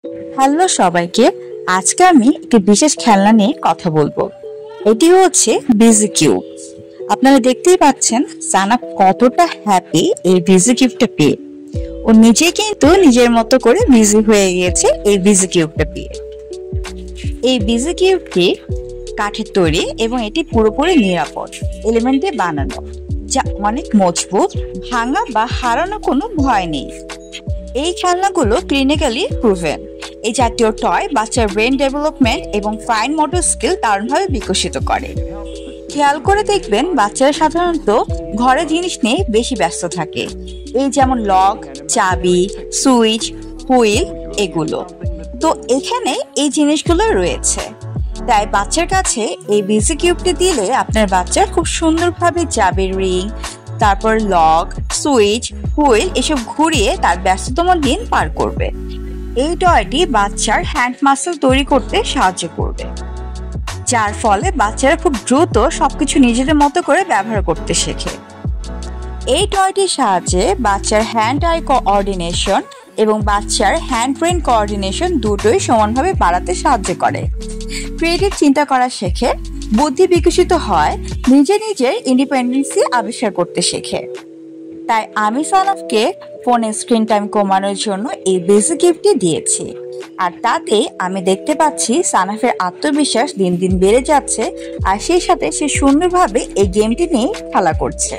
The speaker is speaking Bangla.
হ্যালো সবাইকে। আজকে আমি একটি বিশেষ খেলনা নিয়ে কথা বলবো। এটি হচ্ছে বিজি কিউব। আপনারা দেখতেই পাচ্ছেন সানা কতটা হ্যাপি এই বিজি কিউবটা পেয়ে। ও নিজে কিন্তু নিজের মতো করে বিজি হয়ে গিয়েছে এই বিজি কিউবটা পেয়ে। এই বিজি কিউবটি কাঠের তৈরি এবং এটি পুরোপুরি নিরাপদ এলিমেন্ট দিয়ে বানানো, যা অনেক মজবুত, ভাঙা বা হারানো কোনো ভয় নেই। এই খেলনাগুলো ক্লিনিক্যালি প্রুভেন। এই জাতীয় টয় বাচ্চার ব্রেন ডেভেলপমেন্ট এবং ফাইন মোটর স্কিল দারুণভাবে বিকশিত করে। খেয়াল করে দেখবেন বাচ্চারা সাধারণত ঘরে জিনিস নিয়ে বেশি ব্যস্ত থাকে, এই যেমন লক, চাবি, সুইচ, হুইল এগুলো। তো এখানে এই জিনিসগুলো রয়েছে, তাই বাচ্চার কাছে এই বিজি কিউবটি দিলে আপনার বাচ্চা খুব সুন্দরভাবে চাবির রিং, তারপর লক, সুইচ, হুইল এসব ঘুরিয়ে তার ব্যস্ততম দিন পার করবে। এই টয়টি বাচ্চার হ্যান্ড মাসল তৈরি করতে সাহায্য করবে, যার ফলে বাচ্চারা খুব দ্রুত সবকিছু নিজেদের মতো করে ব্যবহার করতে শেখে। এই টয়টির সাহায্যে বাচ্চার হ্যান্ড আই কোঅর্ডিনেশন এবং বাচ্চার হ্যান্ড ব্রেন কোঅর্ডিনেশন দুটোই সমানভাবে বাড়াতে সাহায্য করে। ক্রিয়েটিভ চিন্তা করা শেখে, বুদ্ধি বিকশিত হয়, নিজের ইন্ডিপেন্ডেন্সি আবিষ্কার করতে শেখে। তাই আমি সানাফকে ফোনের স্ক্রিন টাইম কমানোর জন্য এই বেসিক গিফটটি দিয়েছি। আর তাতে আমি দেখতে পাচ্ছি সানাফের আত্মবিশ্বাস দিন দিন বেড়ে যাচ্ছে, আর সেই সাথে সে সুন্দরভাবে এই গেমটি নিয়ে খেলা করছে।